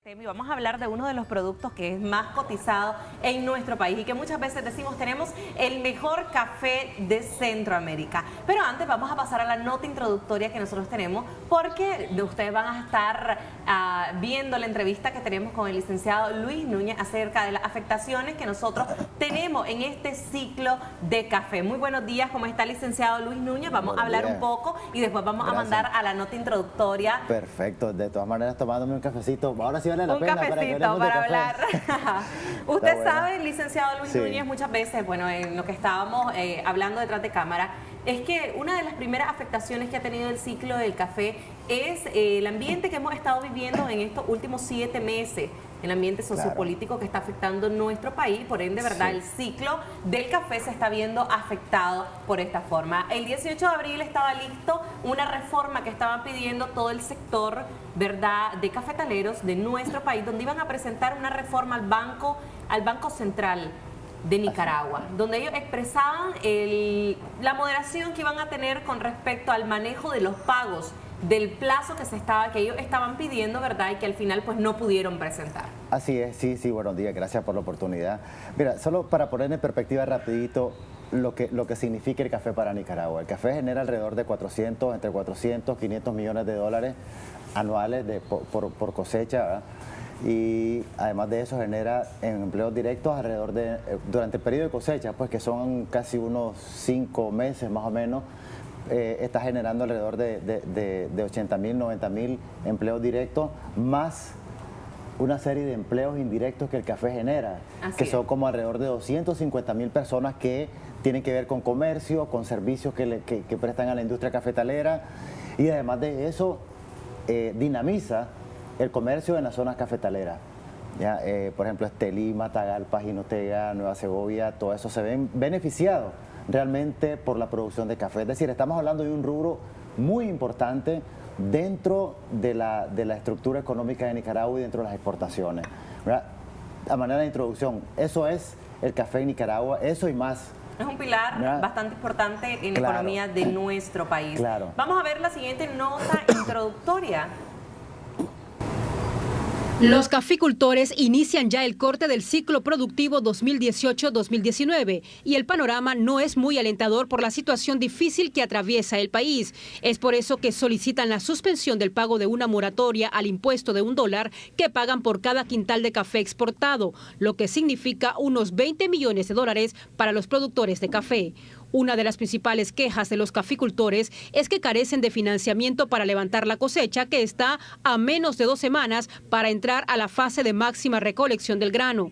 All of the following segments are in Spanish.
Y vamos a hablar de uno de los productos que es más cotizado en nuestro país y que muchas veces decimos tenemos el mejor café de Centroamérica. Pero antes vamos a pasar a la nota introductoria que nosotros tenemos, porque ustedes van a estar viendo la entrevista que tenemos con el licenciado Luis Núñez acerca de las afectaciones que nosotros tenemos en este ciclo de café. Muy buenos días, ¿cómo está el licenciado Luis Núñez? Vamos a hablar un poco y después vamos a mandar a la nota introductoria. Perfecto, de todas maneras tomándome un cafecito. Ahora sí vale la un pena cafecito para hablar. Usted sabe, licenciado Luis Sí. Núñez, muchas veces, bueno, en lo que estábamos hablando detrás de cámara, es que una de las primeras afectaciones que ha tenido el ciclo del café es el ambiente que hemos estado viviendo en estos últimos 7 meses. El ambiente sociopolítico que está afectando nuestro país, por ende, ¿verdad? Sí. El ciclo del café se está viendo afectado por esta forma. El 18 de abril estaba listo una reforma que estaban pidiendo todo el sector, ¿verdad?, de cafetaleros de nuestro país, donde iban a presentar una reforma al Banco Central de Nicaragua, donde ellos expresaban la moderación que iban a tener con respecto al manejo de los pagos del plazo que ellos estaban pidiendo, ¿verdad? Y que al final pues no pudieron presentar. Así es, sí, buenos días, gracias por la oportunidad. Mira, solo para poner en perspectiva rapidito lo que significa el café para Nicaragua. El café genera alrededor de entre 400, 500 millones de dólares anuales por cosecha, ¿verdad? Y además de eso genera empleos directos alrededor durante el periodo de cosecha, pues que son casi unos 5 meses más o menos. Está generando alrededor de 80.000, 90.000 empleos directos, más una serie de empleos indirectos que el café genera, que son como alrededor de 250.000 personas que tienen que ver con comercio, con servicios que prestan a la industria cafetalera, y además de eso dinamiza el comercio en las zonas cafetaleras. ¿Ya? Por ejemplo, Estelí, Matagalpa, Jinotega, Nueva Segovia, todo eso se ven beneficiados realmente por la producción de café. Es decir, estamos hablando de un rubro muy importante dentro de la estructura económica de Nicaragua y dentro de las exportaciones, ¿verdad? A manera de introducción, eso es el café en Nicaragua, eso y más. Es un pilar bastante importante en la economía de nuestro país. Vamos a ver la siguiente nota introductoria. Los caficultores inician ya el corte del ciclo productivo 2018-2019 y el panorama no es muy alentador por la situación difícil que atraviesa el país. Es por eso que solicitan la suspensión del pago de una moratoria al impuesto de $1 que pagan por cada quintal de café exportado, lo que significa unos 20 millones de dólares para los productores de café. Una de las principales quejas de los caficultores es que carecen de financiamiento para levantar la cosecha, que está a menos de 2 semanas para entrar a la fase de máxima recolección del grano.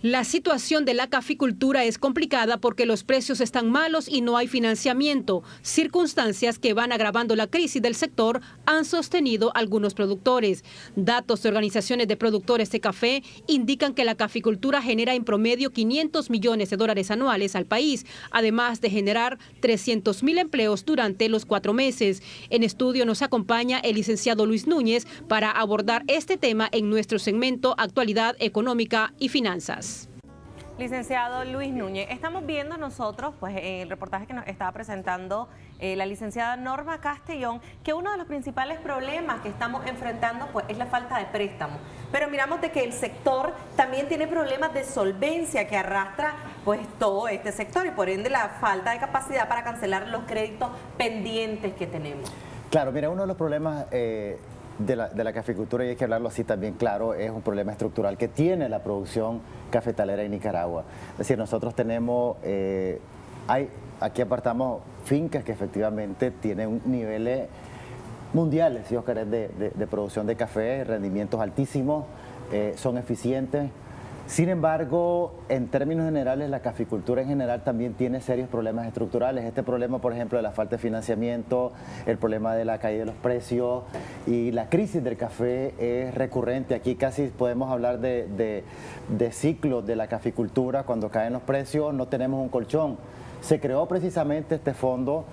La situación de la caficultura es complicada porque los precios están malos y no hay financiamiento, circunstancias que van agravando la crisis del sector, han sostenido algunos productores. Datos de organizaciones de productores de café indican que la caficultura genera en promedio 500 millones de dólares anuales al país, además de generar 300.000 empleos durante los 4 meses. En estudio nos acompaña el licenciado Luis Núñez para abordar este tema en nuestro segmento Actualidad Económica y Finanzas. Licenciado Luis Núñez, estamos viendo nosotros, pues, el reportaje que nos estaba presentando la licenciada Norma Castellón, que uno de los principales problemas que estamos enfrentando, pues, es la falta de préstamo. Pero miramos de que el sector también tiene problemas de solvencia que arrastra, pues, todo este sector y por ende la falta de capacidad para cancelar los créditos pendientes que tenemos. Claro, mira, uno de los problemas de la caficultura, y hay que hablarlo así también claro, es un problema estructural que tiene la producción cafetalera en Nicaragua. Es decir, nosotros tenemos, aquí apartamos fincas que efectivamente tienen niveles mundiales, si os querés, de producción de café, rendimientos altísimos, son eficientes. Sin embargo, en términos generales, la caficultura en general también tiene serios problemas estructurales. Este problema, por ejemplo, de la falta de financiamiento, el problema de la caída de los precios y la crisis del café es recurrente. Aquí casi podemos hablar de ciclos de la caficultura. Cuando caen los precios no tenemos un colchón. Se creó precisamente este fondo.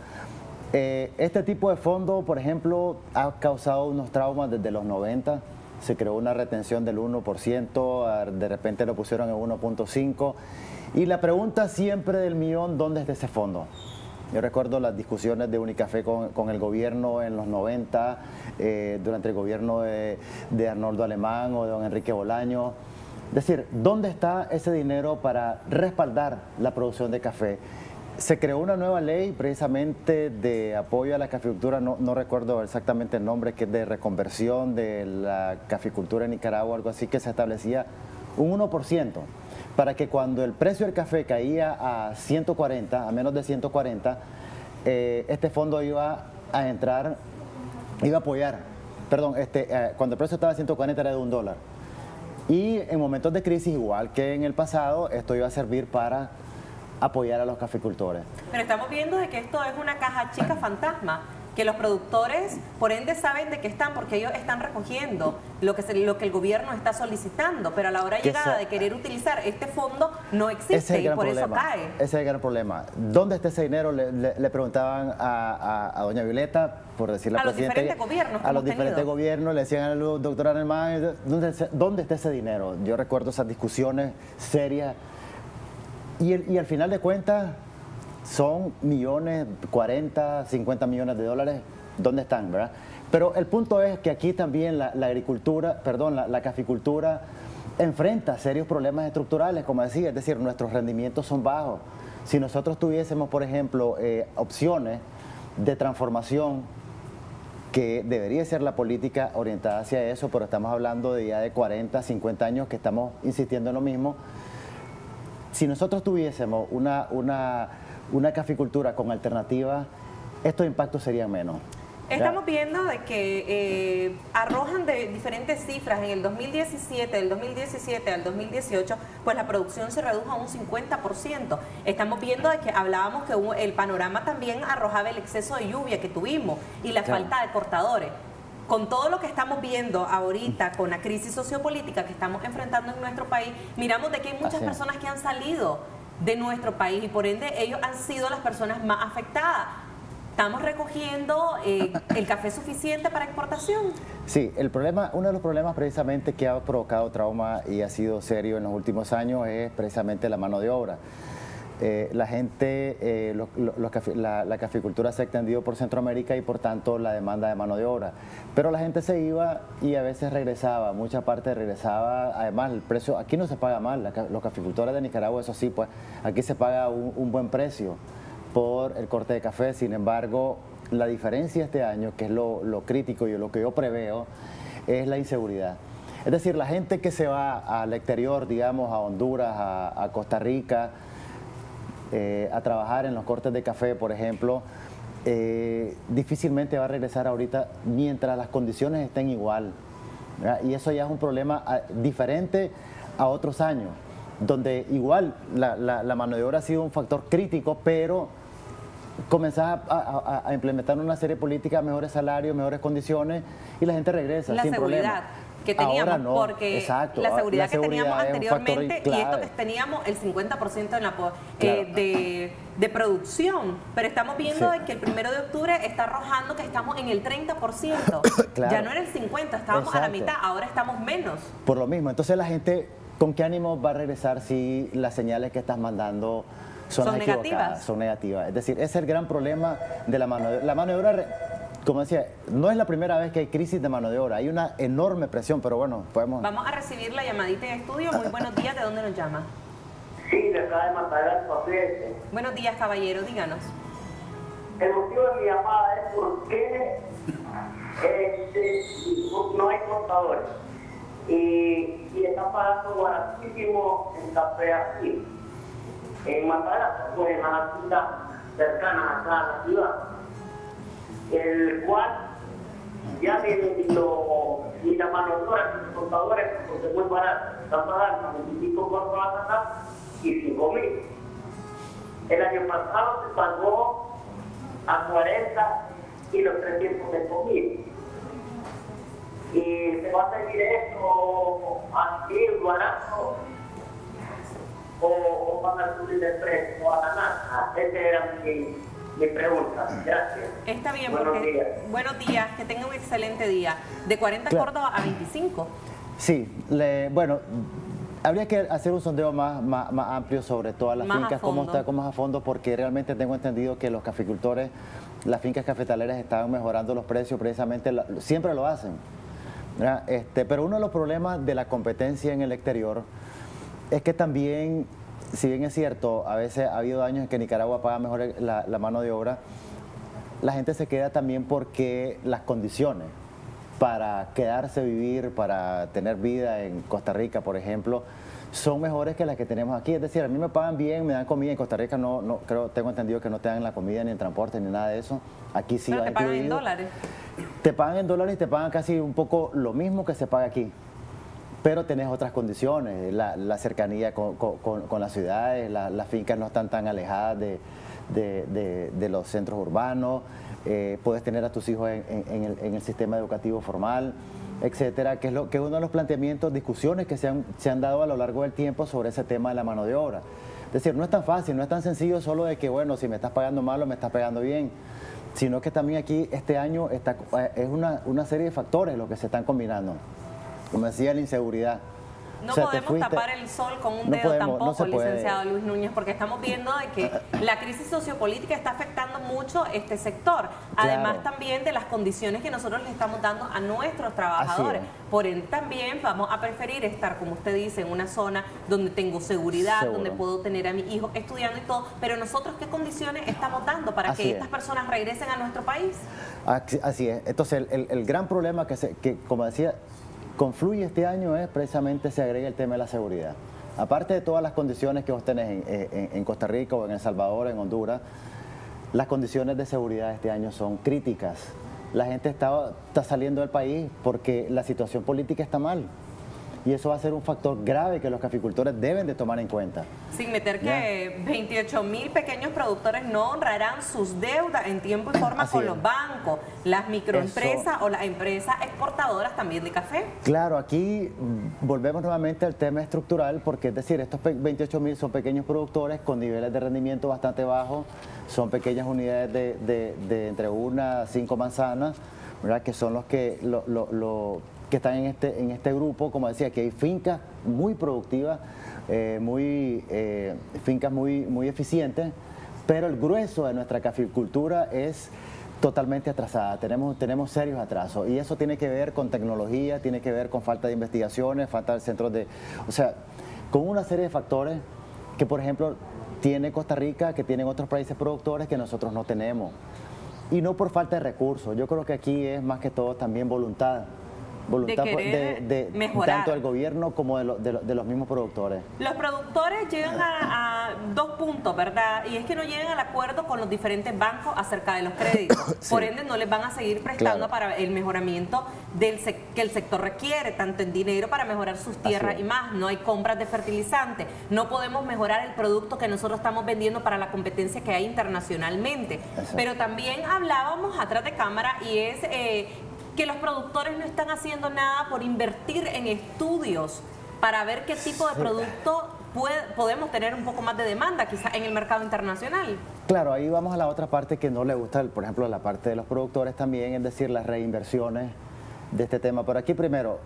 Este tipo de fondo, por ejemplo, ha causado unos traumas desde los 90. Se creó una retención del 1%, de repente lo pusieron en 1.5%. Y la pregunta siempre del millón, ¿dónde está ese fondo? Yo recuerdo las discusiones de Unicafé con el gobierno en los 90, durante el gobierno de Arnoldo Alemán o de don Enrique Bolaño. Es decir, ¿dónde está ese dinero para respaldar la producción de café? Se creó una nueva ley precisamente de apoyo a la caficultura, no recuerdo exactamente el nombre, que es de reconversión de la caficultura en Nicaragua, algo así, que se establecía un 1%, para que cuando el precio del café caía a 140, a menos de 140, este fondo iba a entrar, iba a apoyar, perdón, cuando el precio estaba a 140 era de $1. Y en momentos de crisis, igual que en el pasado, esto iba a servir para apoyar a los caficultores. Pero estamos viendo de que esto es una caja chica fantasma, que los productores, por ende, saben de qué están, porque ellos están recogiendo lo que el gobierno está solicitando, pero a la hora llegada de querer utilizar este fondo no existe y por eso cae. Ese es el gran problema. ¿Dónde está ese dinero? Le preguntaban a doña Violeta, por decirle a los diferentes gobiernos. A los diferentes gobiernos, le decían al doctor Alemán, ¿dónde está ese dinero? Yo recuerdo esas discusiones serias y al final de cuentas son millones, 40, 50 millones de dólares, ¿dónde están, verdad? Pero el punto es que aquí también la caficultura enfrenta serios problemas estructurales, como decía, es decir, nuestros rendimientos son bajos. Si nosotros tuviésemos, por ejemplo, opciones de transformación, que debería ser la política orientada hacia eso, pero estamos hablando de ya de 40, 50 años que estamos insistiendo en lo mismo. Si nosotros tuviésemos una caficultura con alternativas, estos impactos serían menos. Estamos viendo de que arrojan de diferentes cifras. En el 2017, del 2017 al 2018, pues la producción se redujo a un 50%. Estamos viendo de que hablábamos que el panorama también arrojaba el exceso de lluvia que tuvimos y la falta de cortadores. Con todo lo que estamos viendo ahorita, con la crisis sociopolítica que estamos enfrentando en nuestro país, miramos de que hay muchas personas que han salido de nuestro país y por ende ellos han sido las personas más afectadas. ¿Estamos recogiendo el café suficiente para exportación? Sí, uno de los problemas precisamente que ha provocado trauma y ha sido serio en los últimos años es precisamente la mano de obra. La gente, la caficultura se ha extendido por Centroamérica y por tanto la demanda de mano de obra. Pero la gente se iba y a veces regresaba, mucha parte regresaba. Además, el precio, aquí no se paga mal, los caficultores de Nicaragua, eso sí, pues aquí se paga un buen precio por el corte de café. Sin embargo, la diferencia este año, que es lo crítico y lo que yo preveo, es la inseguridad. Es decir, la gente que se va al exterior, digamos, a Honduras, a Costa Rica, a trabajar en los cortes de café, por ejemplo, difícilmente va a regresar ahorita mientras las condiciones estén igual, ¿verdad? Y eso ya es un problema diferente a otros años, donde igual la mano de obra ha sido un factor crítico, pero comenzás a implementar una serie de políticas, mejores salarios, mejores condiciones, y la gente regresa sin problema. Que teníamos, ahora no, porque exacto, la seguridad que teníamos anteriormente y esto que teníamos el 50% de producción, pero estamos viendo que el 1 de octubre está arrojando que estamos en el 30%, ya no era el 50%, estábamos a la mitad, ahora estamos menos. Por lo mismo, entonces la gente, ¿con qué ánimo va a regresar si las señales que estás mandando son negativas? Son negativas. Es decir, ese es el gran problema de la mano de obra. La mano de obra, como decía, no es la primera vez que hay crisis de mano de obra, hay una enorme presión, pero bueno, podemos... Vamos a recibir la llamadita en estudio. Muy buenos días, ¿de dónde nos llama? Sí, de acá de Matagalpa, fíjate. Buenos días, caballero, díganos. El motivo de mi llamada es por qué no hay cortadores y están pagando baratísimo el café aquí. En Matagalpa, pues en la ciudad cercana acá a la ciudad, el cual ya ni la mano de obra ni los contadores, porque es muy barato, están pagando 25 por acá y 5,000. El año pasado se pagó a 40 y los 305,000. Y se va a seguir esto así, barato, o van a subir el precio, o van a ganar. Esa era mi pregunta. Gracias. Está bien, Buenos días, que tenga un excelente día. De 40 Córdoba a 25. Sí, bueno, Habría que hacer un sondeo más amplio sobre todas las Más a fincas, cómo fondo. está, cómo es a fondo, porque realmente tengo entendido que los caficultores, las fincas cafetaleras están mejorando los precios, precisamente, siempre lo hacen, ¿verdad? Pero uno de los problemas de la competencia en el exterior es que también, si bien es cierto, a veces ha habido años en que Nicaragua paga mejor la mano de obra, la gente se queda también porque las condiciones para quedarse, vivir, para tener vida en Costa Rica, por ejemplo, son mejores que las que tenemos aquí. Es decir, a mí me pagan bien, me dan comida. En Costa Rica tengo entendido que no te dan la comida, ni el transporte, ni nada de eso. Aquí sí Pero va te pagan en incluido. dólares. Te pagan en dólares y te pagan casi un poco lo mismo que se paga aquí. Pero tenés otras condiciones, la cercanía con las ciudades, las fincas no están tan alejadas de los centros urbanos, puedes tener a tus hijos en el sistema educativo formal, etcétera, que es uno de los planteamientos, discusiones que se han dado a lo largo del tiempo sobre ese tema de la mano de obra. Es decir, no es tan fácil, no es tan sencillo solo de que, bueno, si me estás pagando mal o me estás pagando bien, sino que también aquí este año es una serie de factores los que se están combinando. Como decía, la inseguridad. No O sea, te podemos fuiste- tapar el sol con un No dedo podemos, no tampoco, se puede. licenciado Luis Núñez, porque estamos viendo de que la crisis sociopolítica está afectando mucho este sector, además Claro. también de las condiciones que nosotros le estamos dando a nuestros trabajadores. Así Por ende también vamos a preferir estar, como usted dice, en una zona donde tengo seguridad, Seguro. donde puedo tener a mi hijo estudiando y todo, pero nosotros ¿qué condiciones estamos dando para Así que es. estas personas regresen a nuestro país? Así es. Entonces, el gran problema que, como decía, confluye este año es precisamente se agrega el tema de la seguridad. Aparte de todas las condiciones que vos tenés en Costa Rica o en El Salvador, en Honduras, las condiciones de seguridad este año son críticas. La gente está saliendo del país porque la situación política está mal. Y eso va a ser un factor grave que los caficultores deben de tomar en cuenta. Sin meter que 28.000 pequeños productores no honrarán sus deudas en tiempo y forma Así con es. los bancos, las microempresas Eso. o las empresas exportadoras también de café. Claro, aquí volvemos nuevamente al tema estructural, porque es decir, estos 28.000 son pequeños productores con niveles de rendimiento bastante bajos, son pequeñas unidades de entre 1 a 5 manzanas, ¿verdad? Que son los que que están en este grupo. Como decía, que hay fincas muy productivas, fincas muy eficientes, pero el grueso de nuestra caficultura es totalmente atrasada, tenemos serios atrasos, y eso tiene que ver con tecnología, tiene que ver con falta de investigaciones, falta de centros o sea, con una serie de factores que, por ejemplo, tiene Costa Rica, que tienen otros países productores que nosotros no tenemos, y no por falta de recursos. Yo creo que aquí es más que todo también voluntad querer mejorar. tanto del gobierno como de los mismos productores. Los productores llegan a 2 puntos, ¿verdad? Y es que no llegan al acuerdo con los diferentes bancos acerca de los créditos. Sí. Por ende, no les van a seguir prestando Claro. para el mejoramiento que el sector requiere, tanto en dinero para mejorar sus tierras Así y es. más. No hay compras de fertilizantes. No podemos mejorar el producto que nosotros estamos vendiendo para la competencia que hay internacionalmente. Exacto. Pero también hablábamos atrás de cámara y es que los productores no están haciendo nada por invertir en estudios para ver qué tipo de producto podemos tener un poco más de demanda, quizás en el mercado internacional. Claro, ahí vamos a la otra parte que no le gusta, por ejemplo, la parte de los productores también, es decir, las reinversiones de este tema. Pero aquí primero,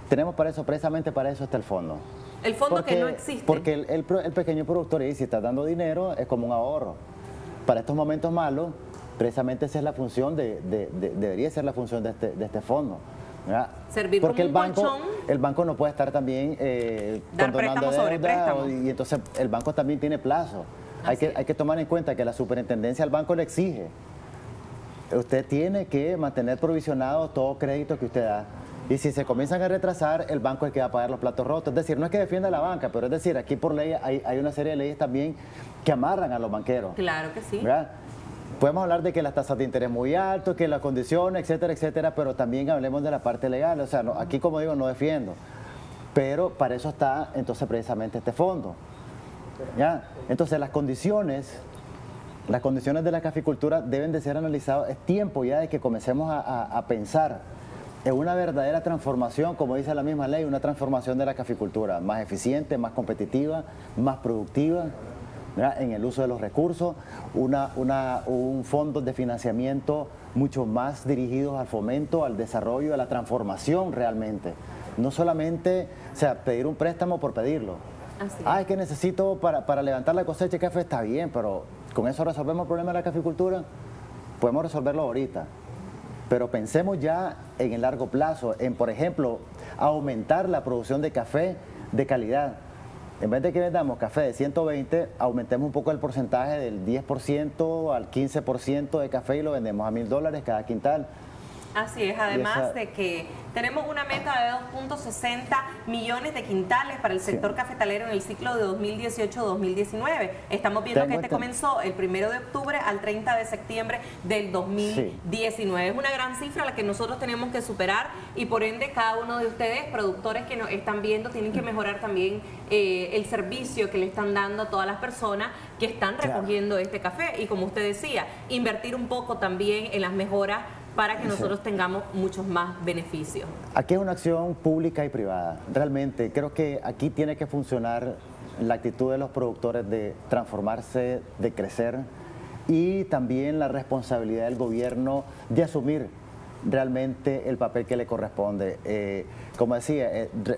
tenemos para eso, precisamente para eso está el fondo. El fondo que no existe. Porque el pequeño productor, y si está dando dinero, es como un ahorro. Para estos momentos malos, precisamente esa es la función debería ser la función de este fondo, ¿verdad? Servir porque como un colchón. el banco no puede estar también Dar condonando préstamo sobre deuda, préstamo. y entonces el banco también tiene plazo. Hay que tomar en cuenta que la superintendencia al banco le exige. Usted tiene que mantener provisionado todo crédito que usted da. Y si se comienzan a retrasar, el banco es el que va a pagar los platos rotos. Es decir, no es que defienda a la banca, pero es decir, aquí por ley hay una serie de leyes también que amarran a los banqueros. Claro que sí. ¿Verdad? Podemos hablar de que las tasas de interés muy altas, que las condiciones, etcétera, etcétera, pero también hablemos de la parte legal. O sea, aquí, como digo, no defiendo. Pero para eso está entonces precisamente este fondo. ¿Ya? Entonces las condiciones de la caficultura deben de ser analizadas. Es tiempo ya de que comencemos a pensar en una verdadera transformación, como dice la misma ley, una transformación de la caficultura, más eficiente, más competitiva, más productiva, ¿verdad? En el uso de los recursos, un fondo de financiamiento mucho más dirigidos al fomento, al desarrollo, a la transformación realmente No solamente, o sea, pedir un préstamo por pedirlo. Así Es que necesito para levantar la cosecha de café, está bien, pero ¿con eso resolvemos el problema de la caficultura? Podemos resolverlo ahorita. Pero pensemos ya en el largo plazo, en, por ejemplo, aumentar la producción de café de calidad. En vez de que vendamos café de 120, aumentemos un poco el porcentaje del 10% al 15% de café y lo vendemos a $1.000 cada quintal. Así es, además de que tenemos una meta de 2.60 millones de quintales para el sector cafetalero en el ciclo de 2018-2019. Estamos viendo que este comenzó el 1 de octubre al 30 de septiembre del 2019. Es una gran cifra la que nosotros tenemos que superar y por ende cada uno de ustedes, productores que nos están viendo, tienen que mejorar también el servicio que le están dando a todas las personas que están recogiendo este café y, como usted decía, invertir un poco también en las mejoras para que nosotros tengamos muchos más beneficios. Aquí es una acción pública y privada. Realmente creo que aquí tiene que funcionar la actitud de los productores de transformarse, de crecer, y también la responsabilidad del gobierno de asumir realmente el papel que le corresponde. Como decía,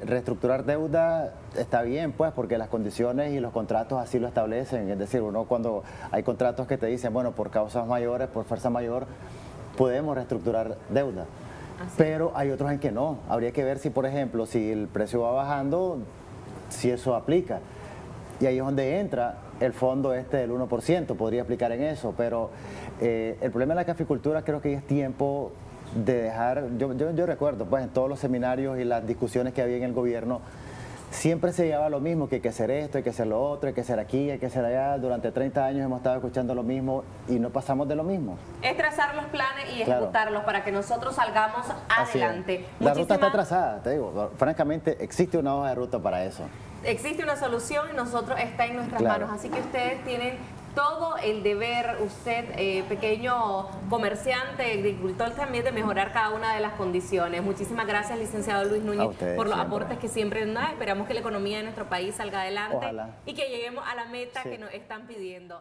reestructurar deuda está bien, pues, porque las condiciones y los contratos así lo establecen. Es decir, uno cuando hay contratos que te dicen, bueno, por causas mayores, por fuerza mayor, podemos reestructurar deuda. Pero hay otros en que no. Habría que ver si, por ejemplo, si el precio va bajando, si eso aplica. Y ahí es donde entra el fondo este del 1%, podría aplicar en eso. Pero el problema de la caficultura creo que es tiempo de dejar... Yo recuerdo, pues, en todos los seminarios y las discusiones que había en el gobierno, siempre se llevaba lo mismo, que hay que hacer esto, hay que hacer lo otro, hay que hacer aquí, hay que hacer allá. Durante 30 años hemos estado escuchando lo mismo y no pasamos de lo mismo. Es trazar los planes y ejecutarlos para que nosotros salgamos adelante. La ruta está trazada, te digo. Francamente, existe una hoja de ruta para eso. Existe una solución y nosotros está en nuestras manos. Así que ustedes tienen todo el deber, usted, pequeño comerciante, agricultor, también de mejorar cada una de las condiciones. Muchísimas gracias, licenciado Luis Núñez, por los aportes que siempre nos da. Esperamos que la economía de nuestro país salga adelante y que lleguemos a la meta que nos están pidiendo.